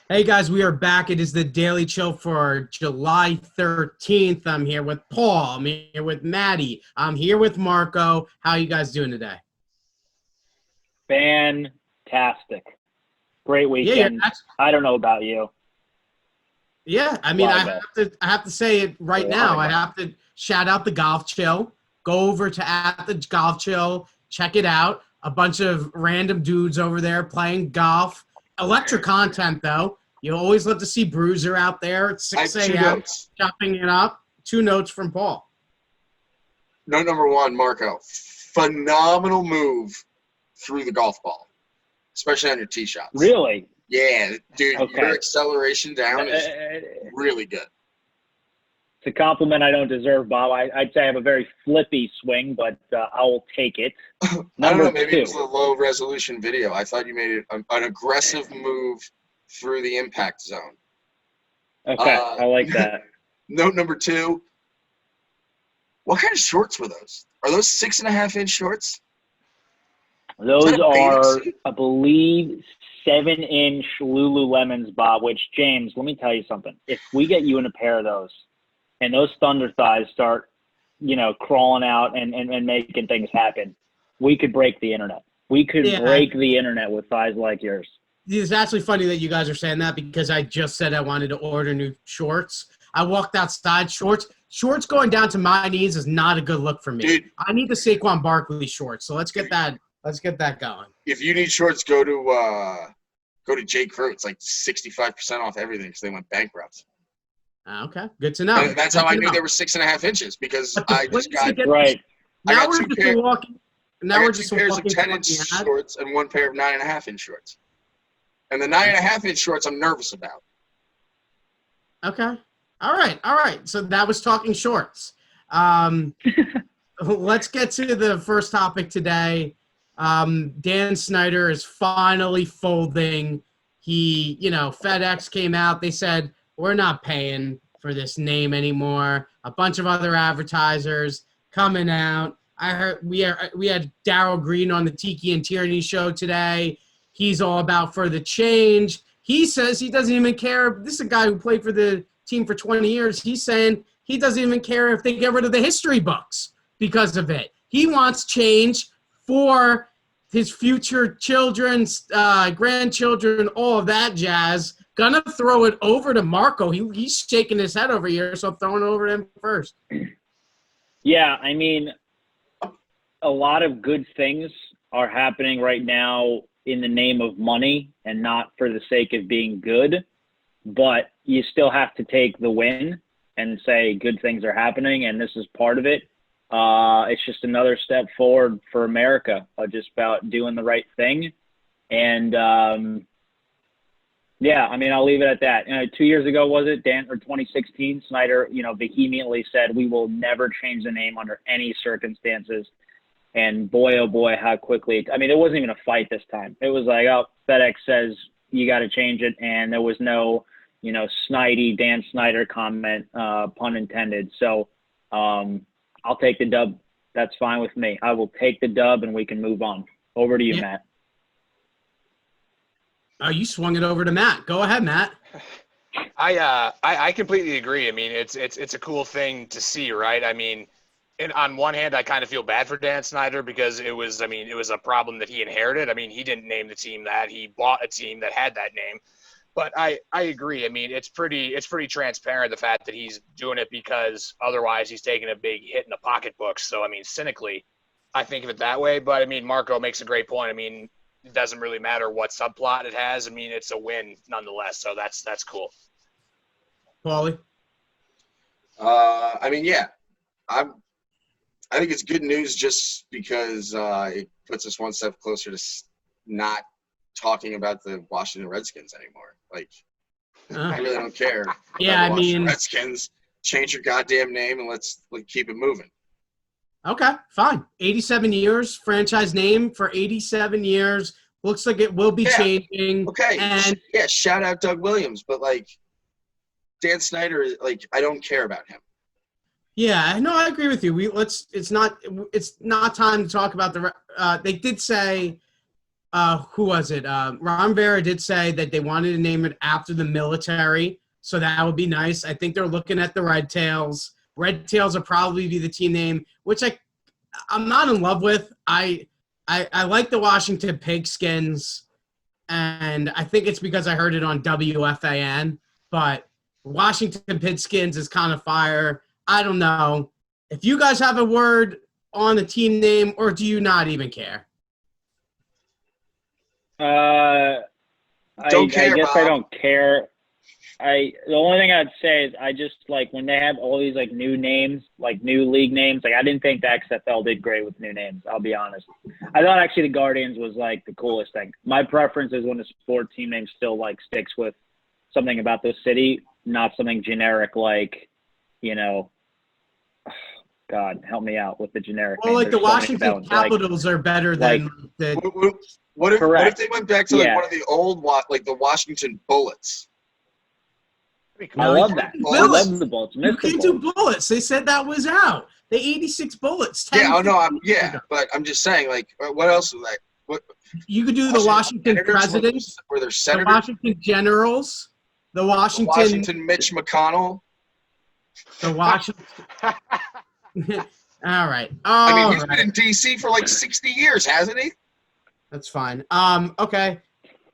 Hey guys, we are back. It is the Daily Chill for July 13th. I'm here with Paul. I'm here with Maddie. I'm here with Marco. How are you guys doing today? Fantastic. Great Yeah, you're weekend. actually, I don't know about you. yeah. I A mean, lot I of have golf. to I have to say it A right lot now. of I golf. have to shout out the Golf Chill. Go over to at the Golf Chill, check it out. A bunch of random dudes over there playing golf. Electric content though. You always love to see Bruiser out there at I 6 have two a.m. notes. chopping it up. Two notes from Paul. Note number one, Marco. Phenomenal move through the golf ball, especially on your tee shots. Really? Yeah, dude, your Okay. acceleration down is It's really good. a compliment I don't deserve, Bob. I'd say I have a very flippy swing, but I'll take it. I don't know, Number maybe it two. was a low resolution video. I thought you made it an aggressive move through the impact zone. Okay, Uh, I like that. Note number two, what kind of shorts were those? Are those 6.5-inch shorts? Is that Those a bathing are, suit? I believe, 7-inch Lululemons, Bob, which, James, let me tell you something. If we get you in a pair of those and those thunder thighs start, crawling out and making things happen, we could break the internet. We could Yeah, break the internet with thighs like yours. it's actually funny that you guys are saying that because I just said I wanted to order new shorts. I walked outside shorts. Shorts going down to my knees is not a good look for me. Dude, I need the Saquon Barkley shorts. So let's get that. Let's get that going. if you need shorts, go to J. Crew. It's like 65% off everything because they went bankrupt. Okay, good to know. And that's Good how I to knew know. they were 6.5 inches because But the place to get Right. now got we're two just pair walking. I Now we're got two just pairs of walking 10-inch through the ad. shorts and one pair of 9.5-inch shorts. And the 9.5-inch shorts I'm nervous about. Okay. All right. All right. So that was talking shorts. Um, let's get to the first topic today. Dan Snyder is finally folding. FedEx came out. They said, we're not paying for this name anymore. A bunch of other advertisers coming out. I heard we had Daryl Green on the Tiki and Tyranny show today. He's all about for the change. He says he doesn't even care. This is a guy who played for the team for 20 years. He's saying he doesn't even care if they get rid of the history books because of it. He wants change for his future children's grandchildren, all of that jazz. Gonna throw it over to Marco. He's shaking his head over here, so I'm throwing it over to him first. Yeah, I mean, a lot of good things are happening right now in the name of money and not for the sake of being good. But you still have to take the win and say good things are happening, and this is part of it. It's just another step forward for America, just about doing the right thing. And, yeah, I mean, I'll leave it at that. 2 years ago, was it, Dan, or 2016, Snyder, vehemently said we will never change the name under any circumstances. And boy, oh boy, how quickly. I mean, it wasn't even a fight this time. It was like, oh, FedEx says you got to change it. And there was no, snidey Dan Snyder comment, pun intended. So I'll take the dub. That's fine with me. I will take the dub and we can move on. Over to you, Yeah. Matt. Oh, you swung it over to Matt. Go ahead, Matt. I completely agree. I mean, it's a cool thing to see, right? I mean, and on one hand, I kind of feel bad for Dan Snyder because it was a problem that he inherited. I mean, he didn't name the team that. He bought a team that had that name. But I agree. I mean, it's pretty transparent, the fact that he's doing it because otherwise he's taking a big hit in the pocketbooks. So, I mean, cynically, I think of it that way. But, I mean, Marco makes a great point. I mean, it doesn't really matter what subplot it has. I mean, it's a win nonetheless. So that's cool. Paulie. I mean, yeah. I think it's good news just because it puts us one step closer to not talking about the Washington Redskins anymore. Like, I really don't care about Yeah, the I Washington mean, Redskins. Change your goddamn name and let's keep it moving. okay, fine. 87 years, franchise name for 87 years. Looks like it will be Yeah. changing. Okay, And yeah, shout out Doug Williams, but like Dan Snyder, like I don't care about him. yeah, no, I agree with you. It's not time to talk about the. They did say who was it? Ron Vera did say that they wanted to name it after the military, so that would be nice. I think they're looking at the Red Tails. Red Tails will probably be the team name, which I'm not in love with. I like the Washington Pigskins, and I think it's because I heard it on WFAN, but Washington Pigskins is kind of fire. I don't know. If you guys have a word on the team name, or do you not even care? I guess Bob. I don't care. The only thing I'd say is I just like when they have all these like new names, like new league names. Like I didn't think the XFL did great with new names. I'll be honest. I thought actually the Guardians was like the coolest thing. My preference is when a sport team name still like sticks with something about the city, not something generic like, God help me out with the generic. Well, name. like the There's so many Washington good ones. Capitals are better than the. What if Correct. they went back to like Yeah. one of the old like the Washington Bullets? I love that. I Bullets. love the Bullets. You Miss the can't do Bullets. bullets. They said that was out. The 86 bullets. 10, Yeah, no, 15 years ago. but I'm just saying, like, what else was that? What You could do the Washington Senators? Presidents, Were there the senators? Washington Generals, the The Washington, Washington Mitch McConnell. the Washington. All right. I mean, All he's right. been in D.C. for like 60 years, hasn't he? That's fine. Okay.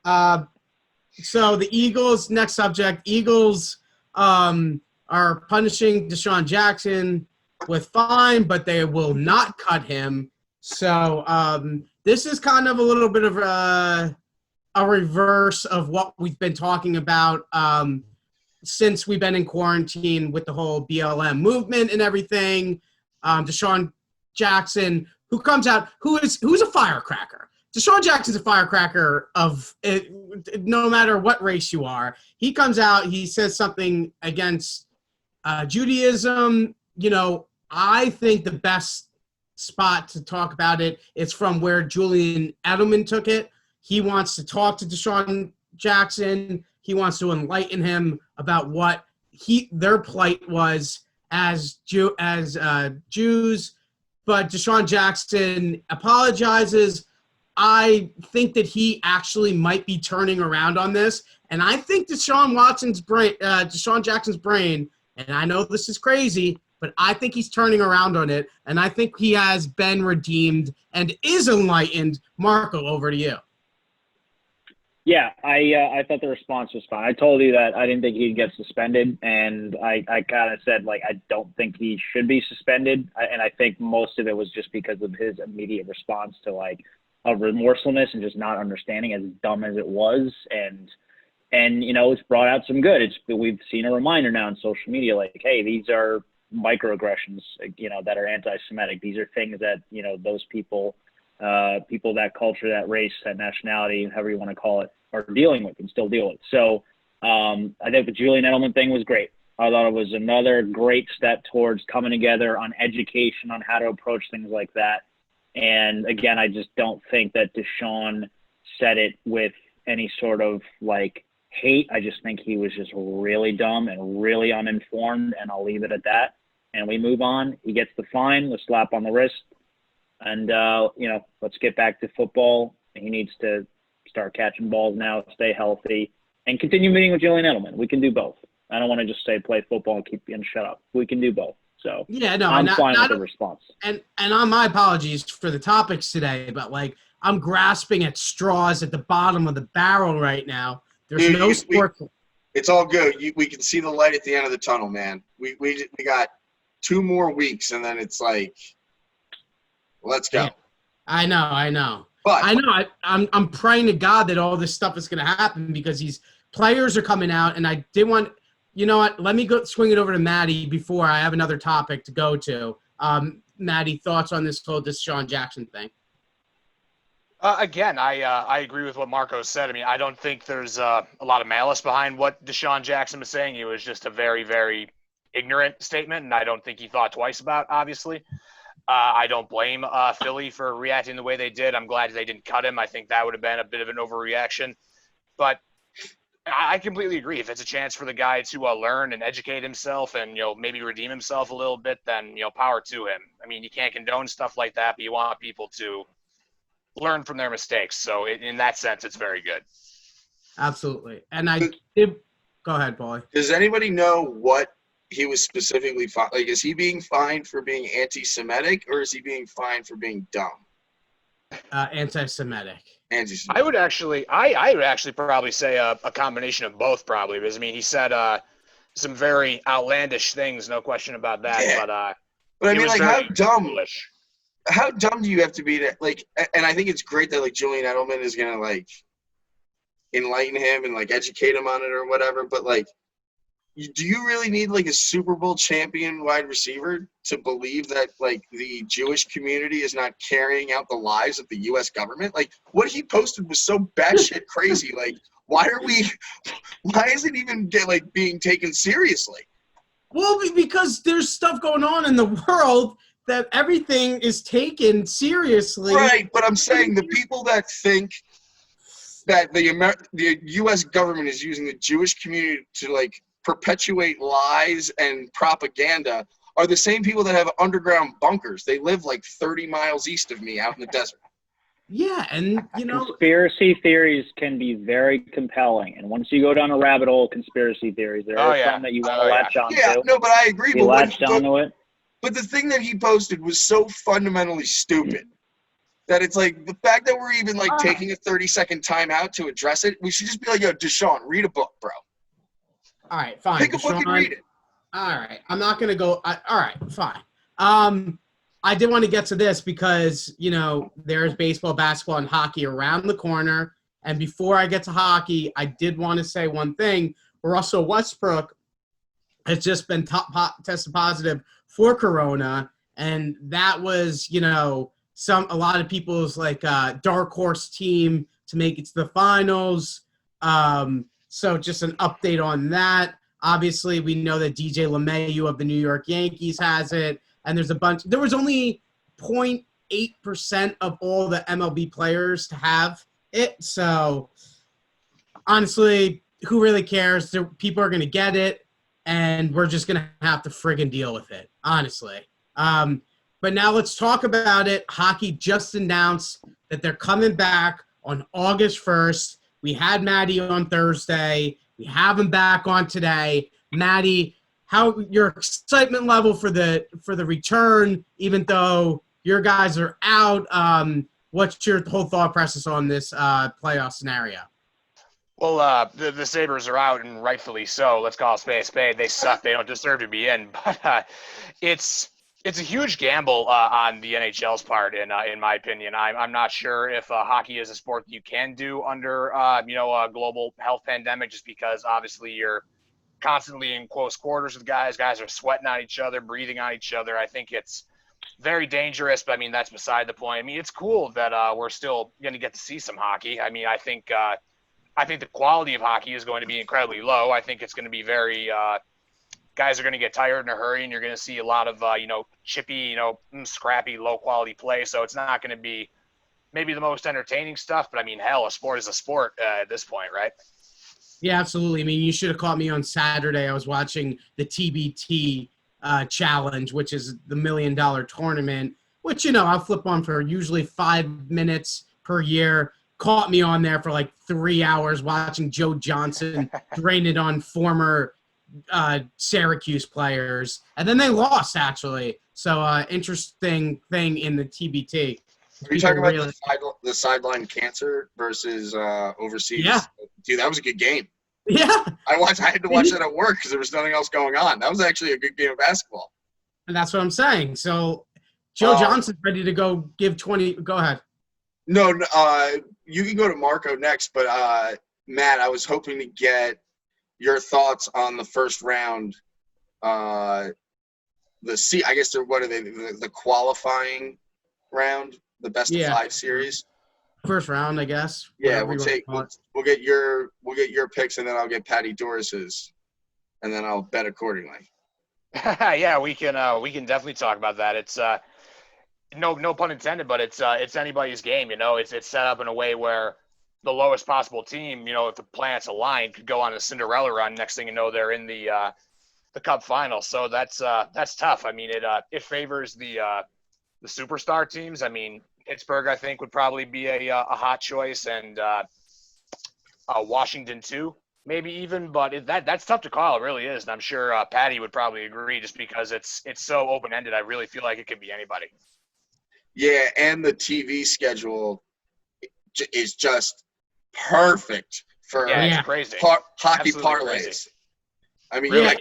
So the Eagles, next subject, Eagles are punishing Desean Jackson with fine, but they will not cut him. So this is kind of a little bit of a reverse of what we've been talking about since we've been in quarantine with the whole BLM movement and everything. Desean Jackson, who comes out, who's a firecracker. Desean Jackson's a firecracker of it, no matter what race you are. He comes out, he says something against Judaism. I think the best spot to talk about it is from where Julian Edelman took it. He wants to talk to Desean Jackson. He wants to enlighten him about what their plight was as Jews. But Desean Jackson apologizes. I think that he actually might be turning around on this, and I think Desean Jackson's brain, and I know this is crazy, but I think he's turning around on it, and I think he has been redeemed and is enlightened. Marco, over to you. Yeah, I thought the response was fine. I told you that I didn't think he'd get suspended, and I kind of said, like, I don't think he should be suspended, and I think most of it was just because of his immediate response to, like, a remorsefulness and just not understanding, as dumb as it was, and it's brought out some good. We've seen a reminder now on social media, like, hey, these are microaggressions, that are anti-Semitic. These are things that those people that culture, that race, that nationality, however you want to call it, are dealing with and still deal with. So I think the Julian Edelman thing was great. I thought it was another great step towards coming together on education on how to approach things like that. And again, I just don't think that Desean said it with any sort of like hate. I just think he was just really dumb and really uninformed, and I'll leave it at that. And we move on. He gets the fine, the slap on the wrist, and let's get back to football. He needs to start catching balls now, stay healthy, and continue meeting with Julian Edelman. We can do both. I don't want to just say play football and keep being shut up. We can do both. So yeah, no, I'm fine with the response. And on my apologies for the topics today, but like I'm grasping at straws at the bottom of the barrel right now. There's no sports. It's all good. We can see the light at the end of the tunnel, man. We got 2 more weeks, and then it's like, let's go. Yeah, I know. But I know. I'm praying to God that all this stuff is going to happen because these players are coming out, and I did want. You know what? Let me go swing it over to Maddie before I have another topic to go to. Maddie, thoughts on this whole Desean Jackson thing? Again, I agree with what Marco said. I mean, I don't think there's a lot of malice behind what Desean Jackson was saying. It was just a very, very ignorant statement, and I don't think he thought twice about, obviously. I don't blame Philly for reacting the way they did. I'm glad they didn't cut him. I think that would have been a bit of an overreaction. But I completely agree. If it's a chance for the guy to learn and educate himself and, maybe redeem himself a little bit, then, power to him. I mean, you can't condone stuff like that, but you want people to learn from their mistakes. So in that sense, it's very good. Absolutely. And I did – go ahead, Paulie. Does anybody know what he was specifically – like, is he being fined for being anti-Semitic or is he being fined for being dumb? Anti-Semitic. Anti-Semitic. I would actually probably say a combination of both probably, because I mean he said some very outlandish things, no question about that. Yeah. But I mean, like, how dumb? Foolish. How dumb do you have to be to, like? And I think it's great that like Julian Edelman is gonna like enlighten him and like educate him on it or whatever. But like, do you really need like a Super Bowl champion wide receiver to believe that like the Jewish community is not carrying out the lies of the U.S. government? Like, what he posted was so batshit crazy. Like, why is it even being taken seriously? Well, because there's stuff going on in the world that everything is taken seriously. Right, but I'm saying the people that think that the U.S. government is using the Jewish community to like perpetuate lies and propaganda are the same people that have underground bunkers. They live like 30 miles east of me out in the desert. Yeah, and you know, conspiracy theories can be very compelling, and once you go down a rabbit hole of conspiracy theories, there are some that you want to latch on to. Yeah, no, but I agree. You latched onto it. But the thing that he posted was so fundamentally stupid that it's like the fact that we're even like taking a 30-second timeout to address it, we should just be like, yo, Desean, read a book, bro. All right, fine. Pick a book and read it. All right, I'm not going to go – all right, fine. I did want to get to this because, you know, there's baseball, basketball, and hockey around the corner. And before I get to hockey, I did want to say one thing. Russell Westbrook has just been tested positive for corona, and that was, you know, a lot of people's like dark horse team to make it to the finals. So just an update on that. Obviously, we know that DJ LeMahieu of the New York Yankees has it, and there's a bunch. There was only 0.8% of all the MLB players to have it. So honestly, who really cares? People are going to get it, and we're just going to have to friggin' deal with it, honestly. But now let's talk about it. Hockey just announced that they're coming back on August 1st. We had Maddie on Thursday. We have him back on today. Maddie, how your excitement level for the return, even though your guys are out, what's your whole thought process on this playoff scenario? Well, the Sabres are out, and rightfully so. Let's call a spade a spade. They suck. They don't deserve to be in. But it's a huge gamble on the NHL's part, in my opinion. I'm not sure if hockey is a sport that you can do under a global health pandemic, just because obviously you're constantly in close quarters with guys. Guys are sweating on each other, breathing on each other. I think it's very dangerous, but I mean that's beside the point. I mean, it's cool that we're still going to get to see some hockey. I mean, I think the quality of hockey is going to be incredibly low. I think it's going to be very guys are going to get tired in a hurry, and you're going to see a lot of chippy, scrappy, low quality play. So it's not going to be maybe the most entertaining stuff, but I mean, hell, a sport is a sport at this point, right? Yeah, absolutely. I mean, you should have caught me on Saturday. I was watching the TBT challenge, which is the $1 million tournament, which, I'll flip on for usually 5 minutes per year. Caught me on there for like 3 hours watching Joe Johnson drain it on former Syracuse players. And then they lost, actually. So interesting thing in the TBT. Are you talking about the sideline cancer versus overseas? Yeah. Dude, that was a good game. Yeah. I had to watch that at work because there was nothing else going on. That was actually a good game of basketball. And that's what I'm saying. So Joe Johnson's ready to go give 20. Go ahead. No, you can go to Marco next, but Matt, I was hoping to get your thoughts on the first round. I guess the qualifying round, the best of 5 series. First round, I guess. Yeah, we'll get your picks, and then I'll get Patty Doris's, and then I'll bet accordingly. Yeah, we can definitely talk about that. It's no pun intended, but it's anybody's game. It's set up in a way where the lowest possible team, if the planets align, could go on a Cinderella run. Next thing you know, they're in the Cup final. So that's tough. I mean, it favors the superstar teams. I mean, Pittsburgh, I think, would probably be a hot choice, and Washington too, maybe even. But that's tough to call. It really is, and I'm sure Patty would probably agree, just because it's so open ended. I really feel like it could be anybody. Yeah, and the TV schedule is just perfect for It's crazy. hockey Absolutely parlays. crazy. I mean, Really?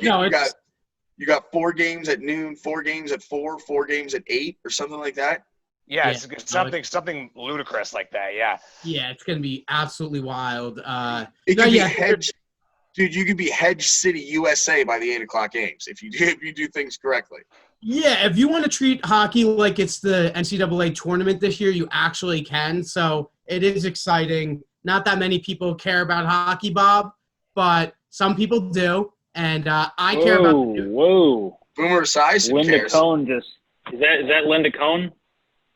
you got 4 games at noon, 4 games at 4, 4 games at 8, or something like that. Yeah, it's something ludicrous like that. Yeah. Yeah, it's gonna be absolutely wild. It could be hedge, dude. You could be Hedge City, USA by the 8 o'clock games if you do things correctly. Yeah, if you want to treat hockey like it's the NCAA tournament this year, you actually can. So it is exciting. Not that many people care about hockey, Bob, but some people do, and I care about. Whoa! Boomer Esiason Linda cares. Cohn just is that Linda Cohn?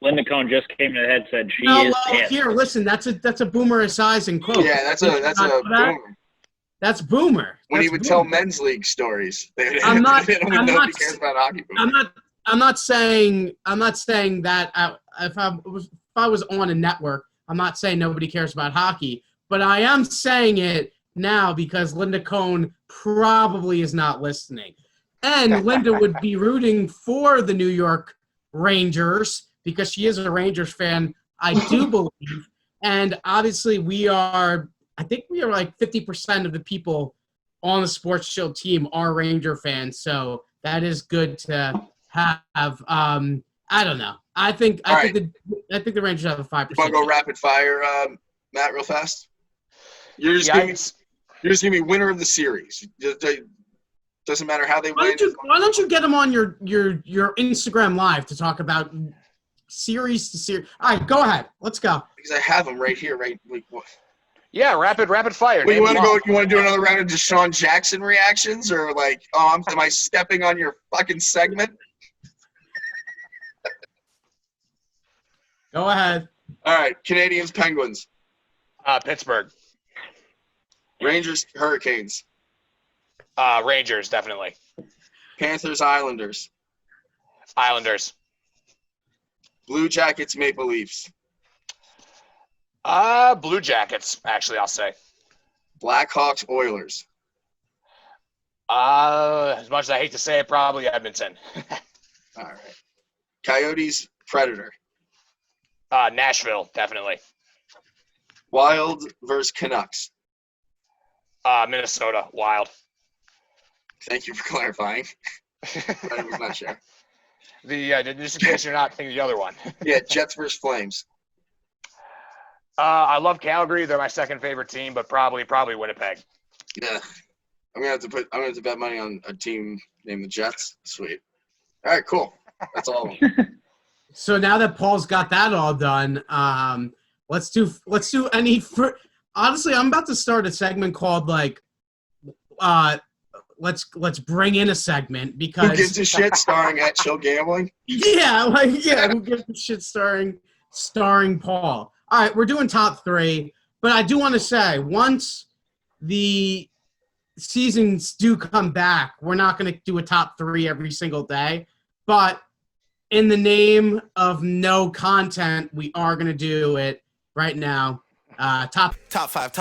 Linda Cohn just came to the head and said she is it. Here, listen, that's a Boomer Esiason quote. Yeah, that's a Boomer. That's Boomer. When he would tell men's league stories, nobody cares about hockey. I'm not saying that if I was on a network, I'm not saying nobody cares about hockey, but I am saying it now because Linda Cohn probably is not listening. And Linda would be rooting for the New York Rangers because she is a Rangers fan, I do believe. And obviously I think we are like 50% of the people on the Sports Shield team are Ranger fans. So that is good to have. I don't know. I think the Rangers have a 5%. You want to go rapid fire, Matt, real fast? You're just gonna be winner of the series. Doesn't matter how they win. Why don't you get them on your Instagram Live to talk about series to series? All right, go ahead. Let's go. Because I have them right here, right? Yeah, rapid fire. Wait, you want to go? You want to do another round of Desean Jackson reactions, or like, am I stepping on your fucking segment? Go ahead. All right, Canadians, Penguins. Pittsburgh. Rangers, Hurricanes. Rangers, definitely. Panthers, Islanders. Islanders. Blue Jackets, Maple Leafs. Blue Jackets, actually, I'll say. Blackhawks, Oilers. As much as I hate to say it, probably Edmonton. All right. Coyotes, Predator. Nashville, definitely. Wild versus Canucks. Minnesota, Wild. Thank you for clarifying. I was not sure. Just in case you're not thinking the other one. Yeah, Jets versus Flames. I love Calgary. They're my second favorite team, but probably Winnipeg. Yeah. I'm gonna have to bet money on a team named the Jets. Sweet. All right, cool. That's all of them. So now that Paul's got that all done, let's do any. Honestly, I'm about to start a segment called like, let's bring in a segment because who gives a shit starring at Chill Gambling? Yeah, who gives a shit starring Paul? All right, we're doing top 3, but I do want to say once the seasons do come back, we're not going to do a top 3 every single day, but in the name of no content, we are going to do it right now. Top 5.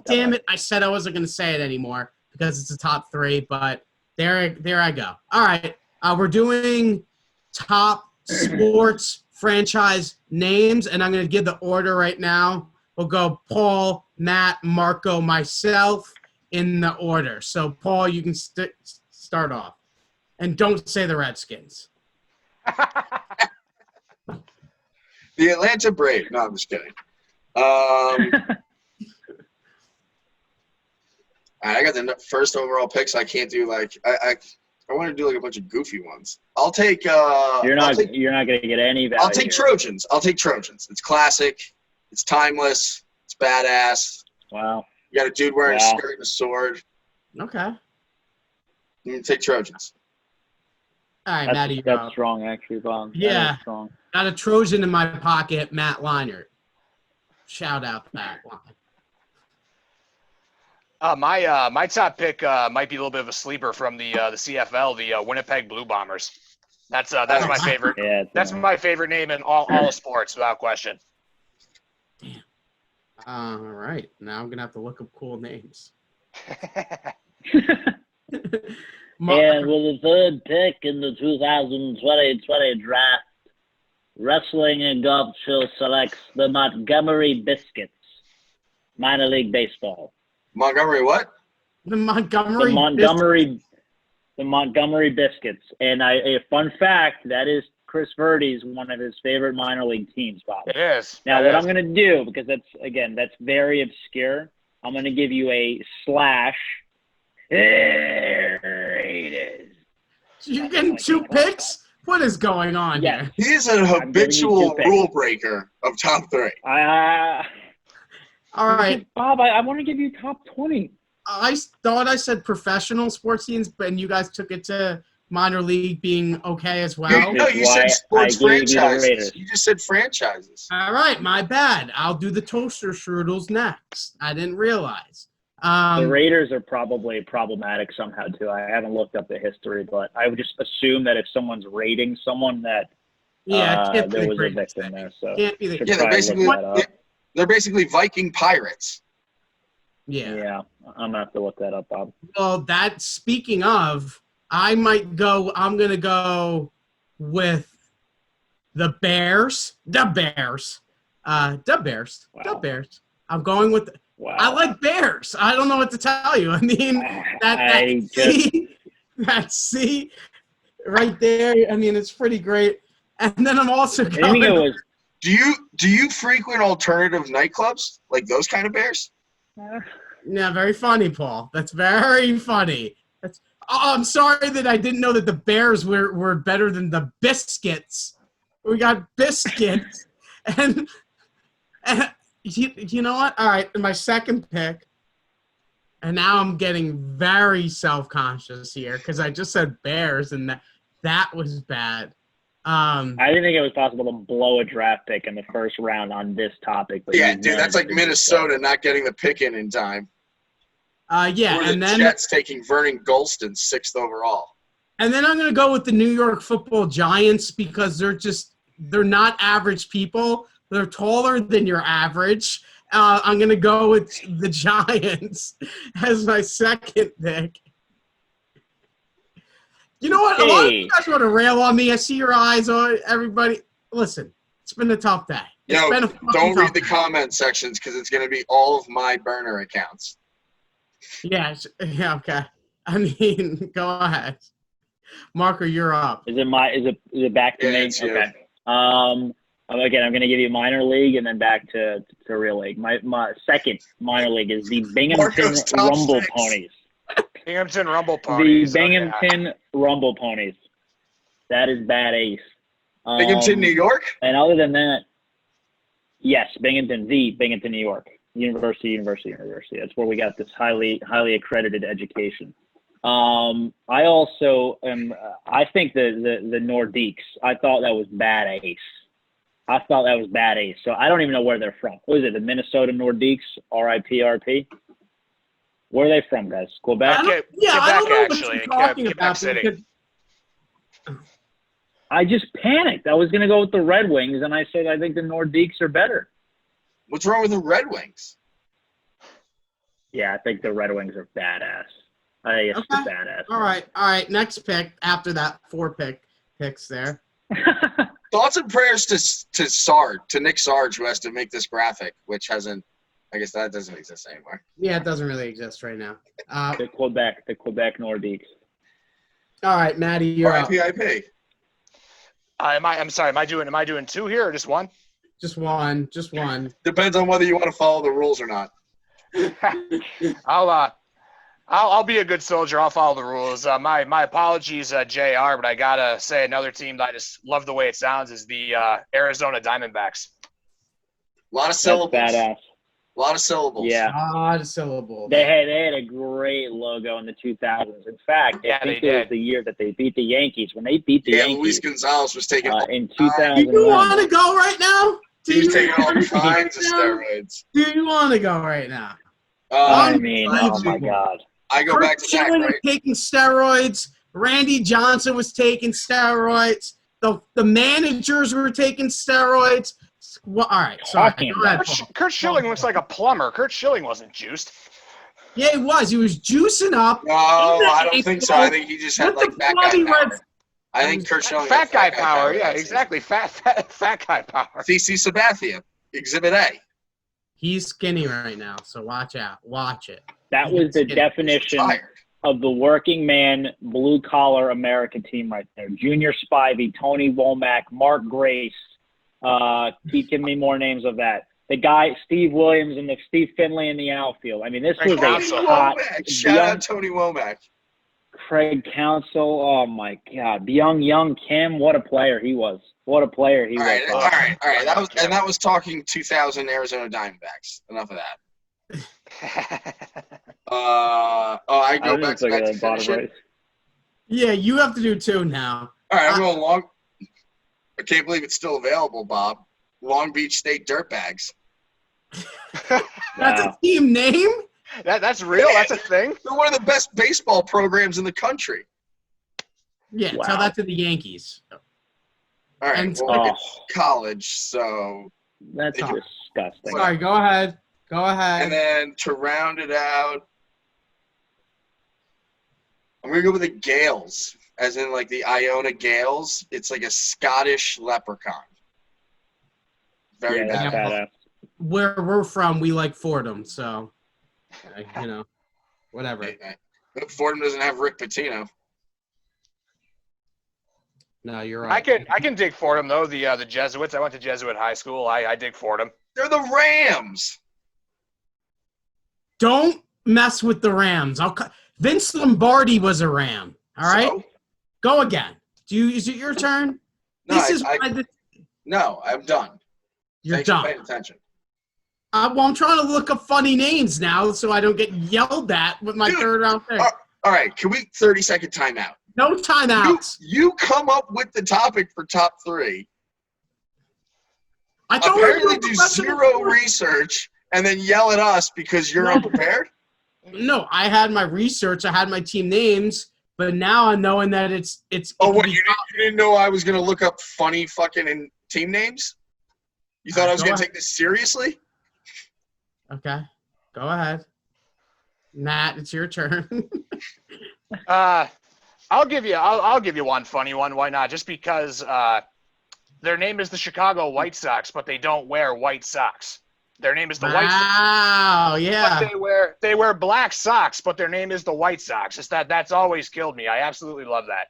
Damn it! I said I wasn't going to say it anymore because it's a top 3, but there I go. All right, we're doing top sports franchise names, and I'm going to give the order right now. We'll go Paul, Matt, Marco, myself in the order. So, Paul, you can start off. And don't say the Redskins. The Atlanta Braves. No, I'm just kidding. I got the first overall pick, so I can't do like I want to do like a bunch of goofy ones. I'll take. You're not going to get any value. I'll take Trojans. It's classic. It's timeless. It's badass. Wow. You got a dude wearing a skirt and a sword. Okay. I'm gonna take Trojans. All right, Matty. That's strong, actually, Bob. Yeah. Strong. Got a Trojan in my pocket, Matt Leinart. Shout out Matt Leinart. My top pick might be a little bit of a sleeper from the CFL, the Winnipeg Blue Bombers. That's my favorite. Yeah, That's my favorite name in all sports, without question. All right. Now I'm going to have to look up cool names. And with the third pick in the 2020 draft, Wrestling and Golf Show selects the Montgomery Biscuits, minor league baseball. Montgomery what? The Montgomery. The Montgomery Biscuits. And a fun fact, that is Chris Verdi's one of his favorite minor league teams, Bob. It is. Now, what I'm going to do, because that's very obscure, I'm going to give you a slash. There it is. You're getting 2 picks? What is going on here? He is an habitual rule breaker of top 3. All right. Bob, I want to give you top 20. I thought I said professional sports teams, but you guys took it to minor league being okay as well. No, you said sports franchises. You just said franchises. All right, my bad. I'll do the toaster strudels next. I didn't realize. The Raiders are probably problematic somehow too. I haven't looked up the history, but I would just assume that if someone's rating someone, that there was a victim there. So can't be the they're basically Viking pirates. Yeah, I'm gonna have to look that up, Bob. Well, speaking of, I'm gonna go with the Bears. The Bears. Wow. The Bears. I'm going with. Wow. I like Bears. I don't know what to tell you. I mean, that C right there. I mean, it's pretty great. And then I'm also going. Do you frequent alternative nightclubs like those kind of Bears? Yeah, very funny, Paul. That's very funny. I'm sorry that I didn't know that the Bears were better than the Biscuits. We got Biscuits, and you know what? All right, my second pick, and now I'm getting very self-conscious here because I just said Bears, and that was bad. I didn't think it was possible to blow a draft pick in the first round on this topic. But yeah, dude, that's like Minnesota not getting the pick in time. Yeah, and then Jets taking Vernon Gholston 6th overall. And then I'm going to go with the New York Football Giants because they're not average people. They're taller than your average. I'm going to go with the Giants as my second pick. You know what? A lot of you guys want to rail on me. I see your eyes on everybody. Listen, it's been a tough day. Don't read the comment sections because it's going to be all of my burner accounts. Yeah, okay. I mean, go ahead. Marco, you're up. Is it back to me? Okay. Again, I'm going to give you minor league and then back to real league. My second minor league is the Binghamton Rumble Ponies. Binghamton Rumble Ponies. The Binghamton Rumble Ponies. That is bad ace. Binghamton, New York? And other than that, yes, Binghamton, New York. University. That's where we got this highly accredited education. I also am. I think the Nordiques. I thought that was bad ace. So I don't even know where they're from. What is it? The Minnesota Nordiques? RIP. Where are they from, guys? Quebec? I don't know what you're talking about. City. I just panicked. I was going to go with the Red Wings, and I said I think the Nordiques are better. What's wrong with the Red Wings? Yeah, I think the Red Wings are badass. I think it's the badass. All right. Next pick after that 4 picks there. Thoughts and prayers to Nick Sarge, who has to make this graphic, which hasn't. I guess that doesn't exist anymore. Yeah, it doesn't really exist right now. The Quebec Nordiques. All right, Maddie, you're up. RIP. I'm sorry. Am I doing 2 here or just 1? Just one. Depends on whether you want to follow the rules or not. I'll be a good soldier. I'll follow the rules. My apologies, JR, but I gotta say another team that I just love the way it sounds is the Arizona Diamondbacks. A lot of syllables. That's badass. A lot of syllables. Yeah. A lot of syllables. They had a great logo in the 2000s. In fact, I think it was the year that they beat the Yankees. When they beat the Yankees. Luis Gonzalez was taking in 2000. Do you want to go right now? He was taking all kinds of steroids. Do you want to go right now? Oh my God. I go back to that, right? Taking steroids. Randy Johnson was taking steroids. The managers were taking steroids. Well, all right, sorry. Talking Go ahead, about- Paul. Kurt Schilling looks like a plumber. Kurt Schilling wasn't juiced. Yeah, he was. He was juicing up. No, I don't think so. I think he just had With like the fat guy bloody power. Reds. I think Kurt Schilling had Fat guy power. Yeah, that's it. exactly. Fat guy power. CC Sabathia, Exhibit A. He's skinny right now, so watch out. Watch it. That was the definition Tired. of the working man, blue collar America team right there. Junior Spivey, Tony Womack, Mark Grace. Keep giving me more names of that. The guy, Steve Williams and Steve Finley in the outfield. I mean, this was Tony a hot. Womack. Shout out Tony Womack. Craig Counsell. Oh my God, the young Kim. What a player he was. What a player he All was. right. That was talking 2000 Arizona Diamondbacks. Enough of that. I go back to finish it. Yeah, you have to do 2 now. All right, I'm going long. I can't believe it's still available, Bob. Long Beach State Dirtbags. That's a team name? That's real. That's a thing. They're one of the best baseball programs in the country. Yeah, Wow. tell that to the Yankees. All right, And- well, it's college, so That's disgusting. Sorry, go ahead. Go and ahead. then to round it out, I'm gonna go with the Gales, as in like the Iona Gales. It's like a Scottish leprechaun. Very Yeah, bad. that's badass. Where we're from, we like Fordham, so, whatever. Fordham doesn't have Rick Pitino. No, you're right. I can dig Fordham though. The Jesuits. I went to Jesuit high school. I dig Fordham. They're the Rams. Don't mess with the Rams. Vince Lombardi was a Ram. All right? So? Go again. Is it your turn? No, No, I'm done. You're Thanks for done. paying attention. Well, I'm trying to look up funny names now so I don't get yelled at with my Dude, third round pick. All right, can we 30-second timeout? No timeouts. You come up with the topic for top 3. I thought we were Apparently doing do professional zero sports. research and then yell at us because you're unprepared? No, I had my research. I had my team names, but now I'm knowing that it's. Oh, what, you didn't know I was going to look up funny fucking team names? You thought I was Go going to ahead. take this seriously? Okay, go ahead. Matt, it's your turn. I'll give you one funny one. Why not? Just because their name is the Chicago White Sox, but they don't wear white socks. Their name is the White Sox. Wow, yeah. But they wear black socks, but their name is the White Sox. It's that's always killed me. I absolutely love that.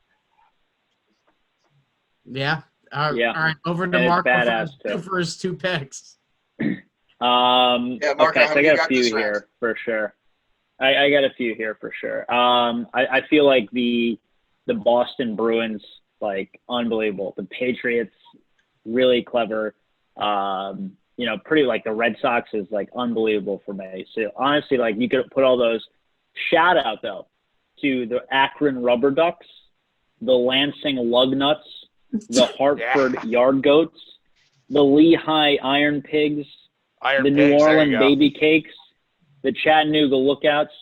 Yeah. All Yeah. right, over to And it's Mark badass, too. for his 2 picks. Yeah, Mark, okay, how so I you got a got few this round? here for sure. I got a few here for sure. I feel like the Boston Bruins, like, unbelievable. The Patriots, really clever. Pretty like the Red Sox is like unbelievable for me. So honestly, like you could put all those. Shout out though to the Akron Rubber Ducks, the Lansing Lugnuts, the Hartford Yard Goats, the Lehigh Iron Pigs, the New Orleans Baby Cakes, the Chattanooga Lookouts,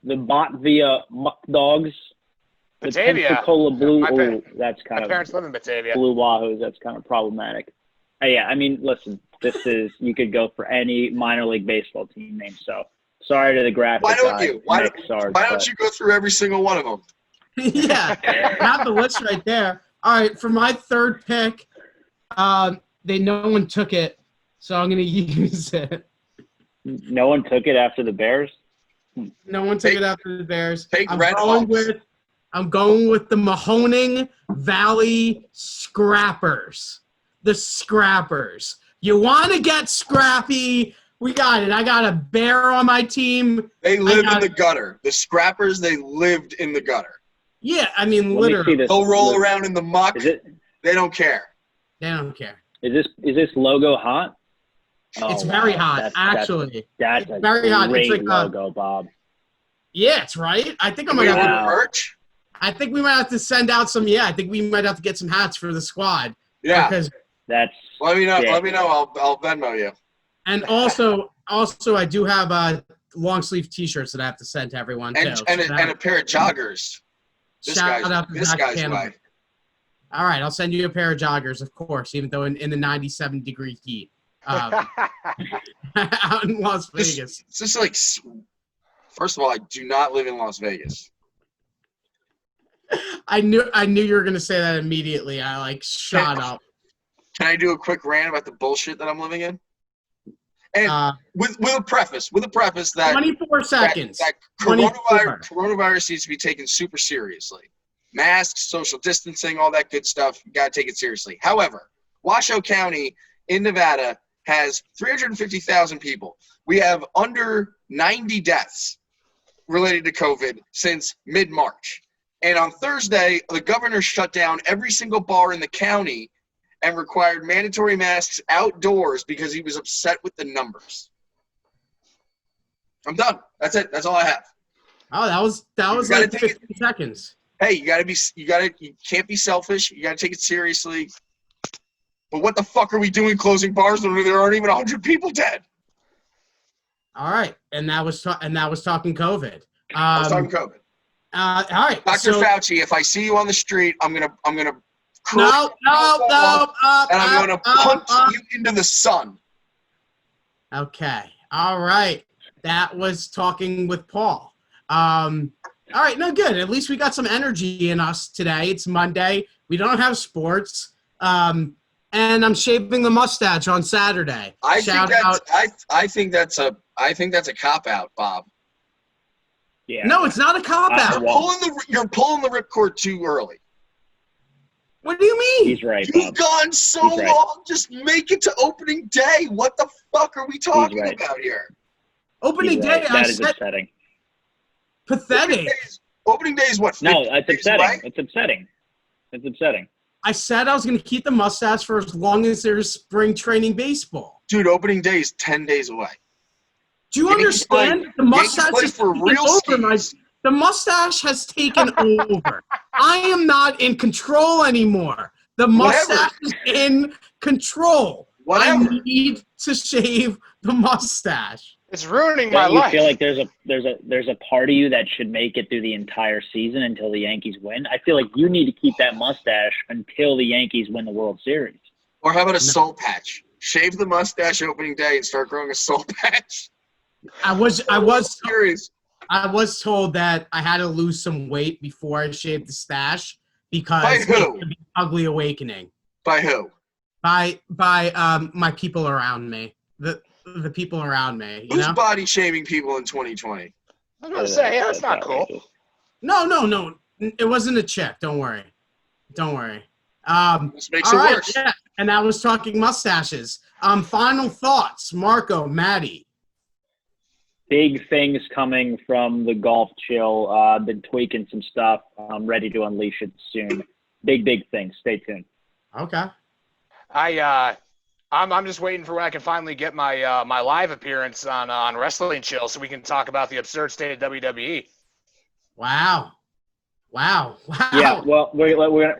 the Botvia Muck Dogs, the Batavia. Pensacola Blue. That's My kind of parents live in Batavia. Blue Wahoos. That's kind of problematic. Yeah, I mean, listen, you could go for any minor league baseball team name. So sorry to the graphic. Why don't you? Why but don't you go through every single one of them? Yeah, I have the list right there. All right, for my 3rd pick, no one took it, so I'm going to use it. No one took it after the Bears? No one took it after the Bears. Take I'm Red going Hawks. I'm going with the Mahoning Valley Scrappers. The Scrappers. You want to get scrappy? We got it. I got a bear on my team. They live in the gutter. The Scrappers, they lived in the gutter. Yeah, I mean, Let me see literally. this. They'll roll around in the muck. They don't care. They don't care. Is this logo hot? It's Oh, very wow. hot, actually. That's It's a very hot. It's great like logo, Bob. Yeah, it's right. I think I We might have have to. merch. I think we might have to send out some. Yeah, I think we might have to get some hats for the squad. Yeah. Because That's Let me know. sick. Let me know. I'll Venmo you. and also I do have long sleeve T-shirts that I have to send to everyone too. And a pair of joggers. Shout out to this Zach guy's Cannibal. way. All right, I'll send you a pair of joggers, of course, even though in the 97-degree heat out in Las Vegas. It's just like, first of all, I do not live in Las Vegas. I knew you were gonna say that immediately. I like shot up. Can I do a quick rant about the bullshit that I'm living in? And with a preface that 24 seconds. that coronavirus needs to be taken super seriously. Masks, social distancing, all that good stuff. You got to take it seriously. However, Washoe County in Nevada has 350,000 people. We have under 90 deaths related to COVID since mid-March. And on Thursday, the governor shut down every single bar in the county and required mandatory masks outdoors because he was upset with the numbers. I'm done. That's it. That's all I have. Oh, that was like 15 seconds. Hey, you can't be selfish. You gotta take it seriously. But what the fuck are we doing closing bars when there aren't even 100 people dead? All right, and that was talking COVID. I was talking COVID. All right, Dr. Fauci, if I see you on the street, I'm gonna no, and I'm gonna punch you into the sun. Okay, all right. That was talking with Paul. All right, no good. At least we got some energy in us today. It's Monday. We don't have sports. And I'm shaving the mustache on Saturday. I think that's a cop out, Bob. Yeah. No, it's not a cop out. You're pulling the ripcord too early. What do you mean? He's right, You've gone so long. Just make it to opening day. What the fuck are we talking about here? Opening day. That is upsetting. Pathetic. Opening day is what? No, it's upsetting. It's upsetting. It's upsetting. I said I was going to keep the mustache for as long as there's spring training baseball. Dude, opening day is 10 days away. Do you understand? The mustache The mustache has taken over. I am not in control anymore. The mustache is in control. Whatever. I need to shave the mustache. It's ruining my Don't you life. feel like there's a part of you that should make it through the entire season until the Yankees win? I feel like you need to keep that mustache until the Yankees win the World Series. Or how about a soul patch? Shave the mustache opening day and start growing a soul patch. I was serious. I was told that I had to lose some weight before I shaved the stash because By who? it's an ugly awakening. By who? By my people around me. The people around me. Who's body shaming people in 2020? I was going to say, that's not cool. No. It wasn't a chick. Don't worry. This makes it worse. Yeah. And I was talking mustaches. Final thoughts, Marco, Maddie. Big things coming from the golf chill. Been tweaking some stuff. I'm ready to unleash it soon. Big things. Stay tuned. Okay. I'm just waiting for when I can finally get my my live appearance on Wrestling Chill so we can talk about the absurd state of WWE. Wow. Yeah. Well, we're gonna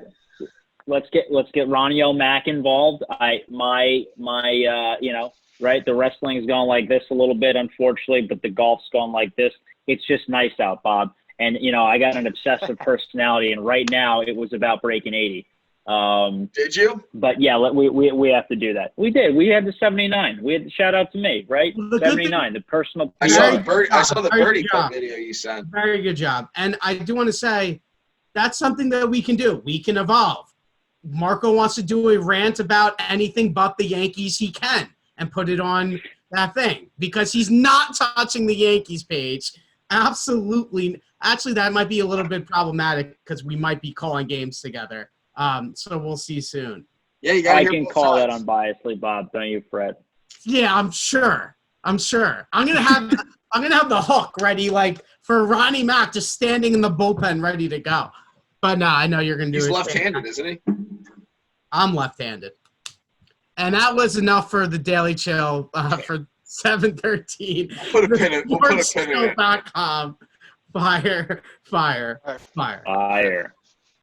let's get Ronnie L. Mack involved. Right? The wrestling is going like this a little bit, unfortunately, but the golf's going like this. It's just nice out, Bob. And, I got an obsessive personality, and right now it was about breaking 80. Did you? But, yeah, we have to do that. We did. We had the 79. We had the shout out to me, right? 79, the personal. I saw the birdie putt video you sent. Very good job. And I do want to say that's something that we can do. We can evolve. Marco wants to do a rant about anything but the Yankees, he can. And put it on that thing because he's not touching the Yankees page. Absolutely. Actually, that might be a little bit problematic because we might be calling games together. So we'll see soon. Yeah, you gotta I can call that unbiasedly, Bob. Don't you fret. Yeah, I'm sure. I'm gonna have the hook ready, like for Ronnie Mack, just standing in the bullpen, ready to go. But no, I know you're gonna do it. He's left-handed, isn't he? I'm left-handed. And that was enough for the Daily Chill for 7:13. We'll put a pin in it. Fire.